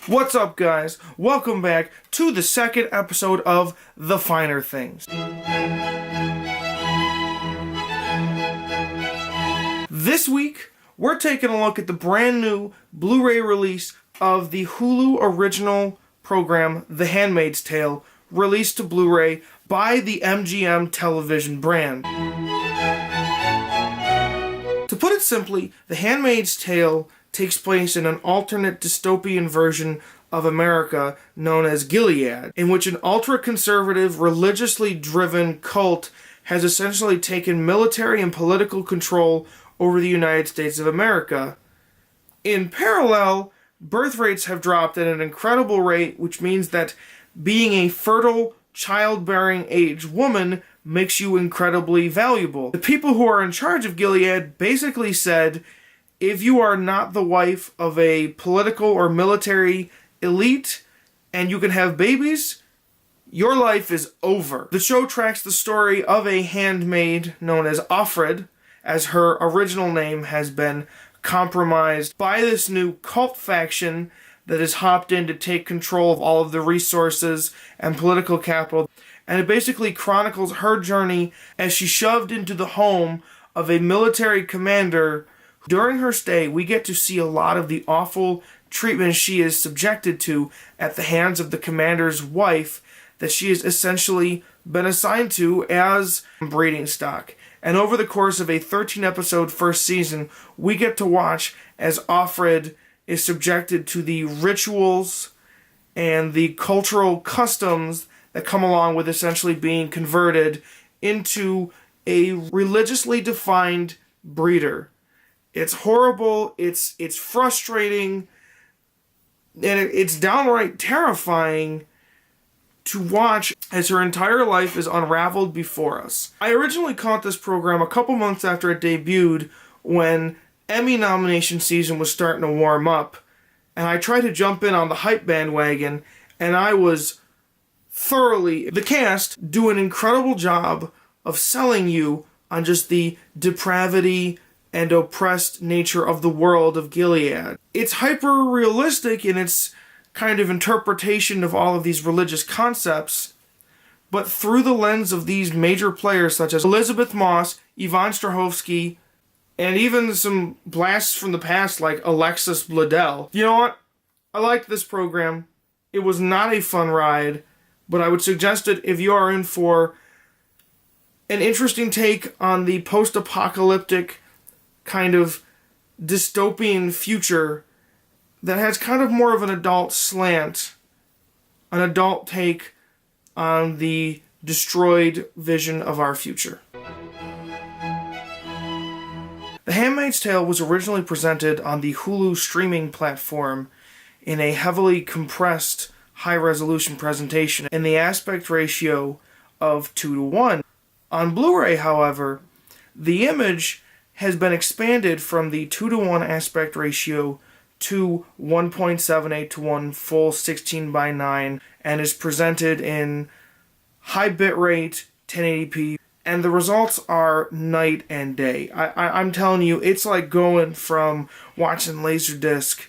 What's up, guys? Welcome back to the second episode of The Finer Things. This week, we're taking a look at the brand new Blu-ray release of the Hulu Original program, The Handmaid's Tale, released to Blu-ray by the MGM television brand. To put it simply, The Handmaid's Tale takes place in an alternate dystopian version of America known as Gilead, in which an ultra-conservative, religiously driven cult has essentially taken military and political control over the United States of America. In parallel, birth rates have dropped at an incredible rate, which means that being a fertile, childbearing age woman makes you incredibly valuable. The people who are in charge of Gilead basically said, if you are not the wife of a political or military elite and you can have babies, your life is over. The show tracks the story of a handmaid known as Offred, as her original name has been compromised by this new cult faction that has hopped in to take control of all of the resources and political capital. And it basically chronicles her journey as she's shoved into the home of a military commander. During her stay, we get to see a lot of the awful treatment she is subjected to at the hands of the commander's wife that she has essentially been assigned to as breeding stock. And over the course of a 13-episode first season, we get to watch as Offred is subjected to the rituals and the cultural customs that come along with essentially being converted into a religiously defined breeder. It's horrible, it's frustrating, and it's downright terrifying to watch as her entire life is unraveled before us. I originally caught this program a couple months after it debuted when Emmy nomination season was starting to warm up, and I tried to jump in on the hype bandwagon, and I was thoroughly... The cast do an incredible job of selling you on just the depravity and oppressed nature of the world of Gilead. It's hyper-realistic in its kind of interpretation of all of these religious concepts, but through the lens of these major players such as Elizabeth Moss, Yvonne Strahovski, and even some blasts from the past like Alexis Bledel. You know what? I liked this program. It was not a fun ride, but I would suggest it if you are in for an interesting take on the post-apocalyptic kind of dystopian future that has kind of more of an adult slant, an adult take on the destroyed vision of our future. The Handmaid's Tale was originally presented on the Hulu streaming platform in a heavily compressed, high-resolution presentation in the aspect ratio of 2:1. On Blu-ray, however, the image has been expanded from the 2:1 aspect ratio to 1.78:1 full 16:9 and is presented in high bitrate 1080p, and the results are night and day. I'm telling you, it's like going from watching Laserdisc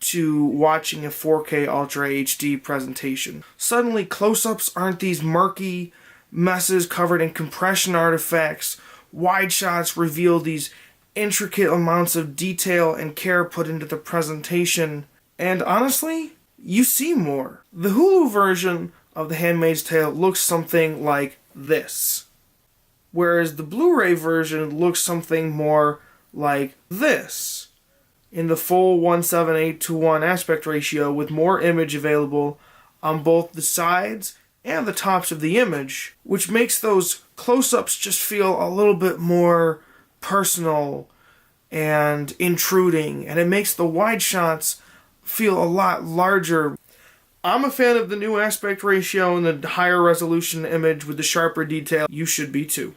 to watching a 4K Ultra HD presentation. Suddenly, close-ups aren't these murky messes covered in compression artifacts. Wide shots reveal these intricate amounts of detail and care put into the presentation. And honestly, you see more. The Hulu version of The Handmaid's Tale looks something like this, whereas the Blu-ray version looks something more like this, in the full 1.78:1 aspect ratio with more image available on both the sides and the tops of the image, which makes those close-ups just feel a little bit more personal and intruding, and it makes the wide shots feel a lot larger. I'm a fan of the new aspect ratio and the higher resolution image with the sharper detail. You should be too.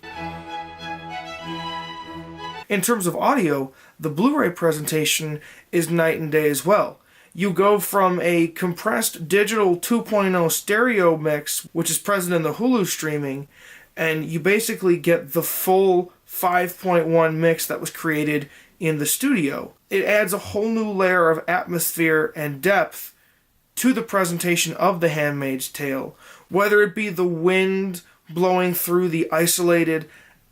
In terms of audio, the Blu-ray presentation is night and day as well. You go from a compressed digital 2.0 stereo mix, which is present in the Hulu streaming, and you basically get the full 5.1 mix that was created in the studio. It adds a whole new layer of atmosphere and depth to the presentation of The Handmaid's Tale, whether it be the wind blowing through the isolated,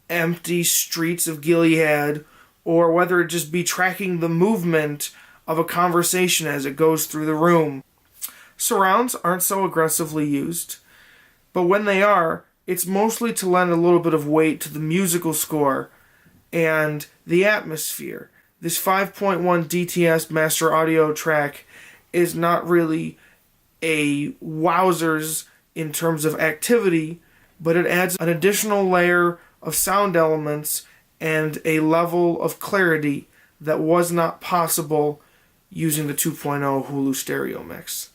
empty streets of Gilead, or whether it just be tracking the movement of a conversation as it goes through the room. Surrounds aren't so aggressively used, but when they are, it's mostly to lend a little bit of weight to the musical score and the atmosphere. This 5.1 DTS master audio track is not really a wowzers in terms of activity, but it adds an additional layer of sound elements and a level of clarity that was not possible using the 2.0 Hulu stereo mix.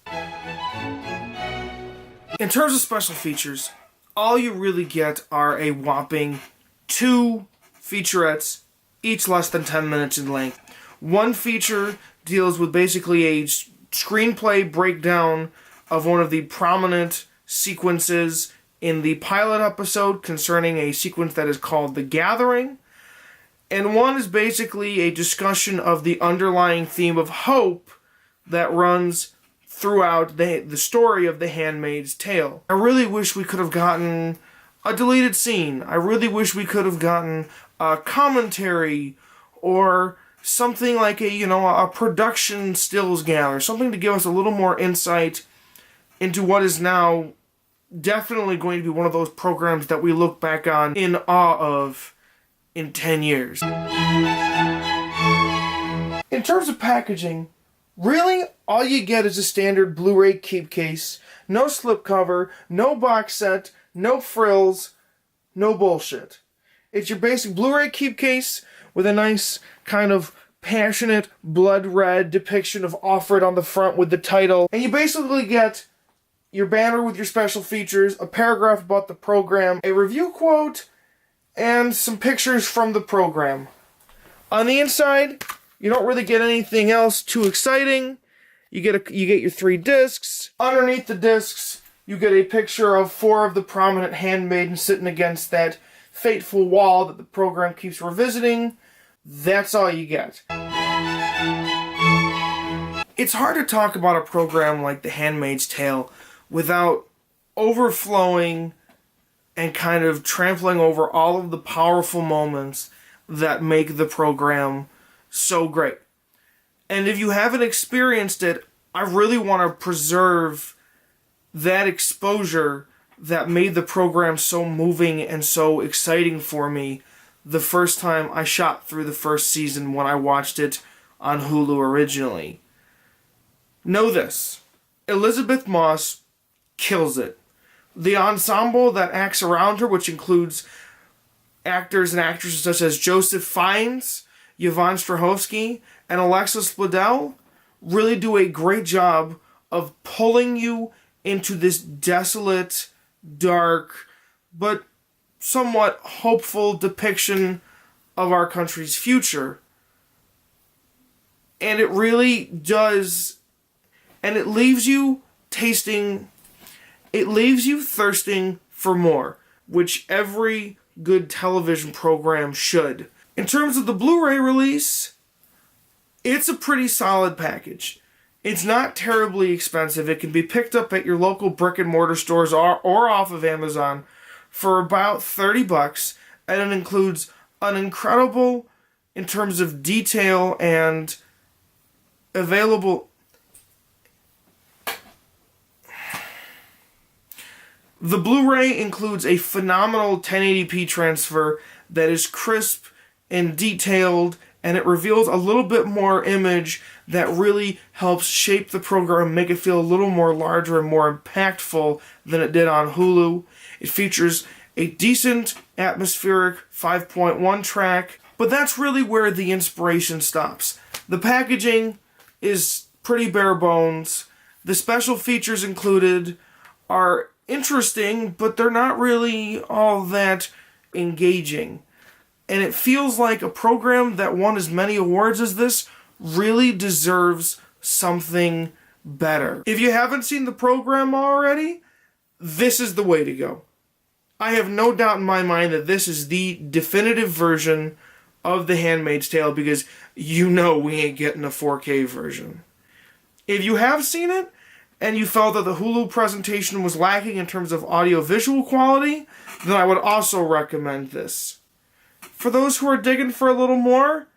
In terms of special features, all you really get are a whopping 2 featurettes, each less than 10 minutes in length. One feature deals with basically a screenplay breakdown of one of the prominent sequences in the pilot episode concerning a sequence that is called The Gathering. And one is basically a discussion of the underlying theme of hope that runs throughout the story of The Handmaid's Tale. I really wish we could have gotten a deleted scene. I really wish we could have gotten a commentary or something like a production stills gather, something to give us a little more insight into what is now definitely going to be one of those programs that we look back on in awe of in 10 years. In terms of packaging, really, all you get is a standard Blu-ray keep case, no slipcover, no box set, no frills, no bullshit. It's your basic Blu-ray keep case with a nice kind of passionate blood red depiction of Offred on the front with the title. And you basically get your banner with your special features, a paragraph about the program, a review quote, and some pictures from the program. On the inside, you don't really get anything else too exciting. You get your 3 discs. Underneath the discs, you get a picture of 4 of the prominent handmaidens sitting against that fateful wall that the program keeps revisiting. That's all you get. It's hard to talk about a program like The Handmaid's Tale without overflowing and kind of trampling over all of the powerful moments that make the program so great. And if you haven't experienced it, I really want to preserve that exposure that made the program so moving and so exciting for me the first time I shot through the first season when I watched it on Hulu originally. Know this, Elizabeth Moss kills it. The ensemble that acts around her, which includes actors and actresses such as Joseph Fiennes, Yvonne Strahovski, and Alexis Bledel, really do a great job of pulling you into this desolate, dark, but somewhat hopeful depiction of our country's future. And it really does, and it leaves you thirsting for more, which every good television program should. In terms of the Blu-ray release, it's a pretty solid package. It's not terribly expensive. It can be picked up at your local brick and mortar stores or off of Amazon for about $30, and it includes an incredible, in terms of detail and available. The Blu-ray includes a phenomenal 1080p transfer that is crisp and detailed, and it reveals a little bit more image that really helps shape the program, make it feel a little more larger and more impactful than it did on Hulu. It features a decent atmospheric 5.1 track, but that's really where the inspiration stops. The packaging is pretty bare bones. The special features included are interesting, but they're not really all that engaging. And it feels like a program that won as many awards as this really deserves something better. If you haven't seen the program already, this is the way to go. I have no doubt in my mind that this is the definitive version of The Handmaid's Tale, because you know we ain't getting a 4K version. If you have seen it, and you felt that the Hulu presentation was lacking in terms of audio-visual quality, then I would also recommend this. For those who are digging for a little more,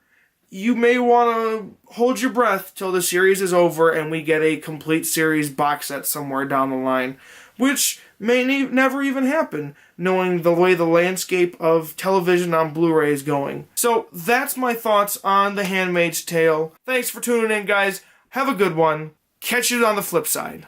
you may want to hold your breath till the series is over and we get a complete series box set somewhere down the line, which may never even happen, knowing the way the landscape of television on Blu-ray is going. So that's my thoughts on The Handmaid's Tale. Thanks for tuning in, guys. Have a good one. Catch you on the flip side.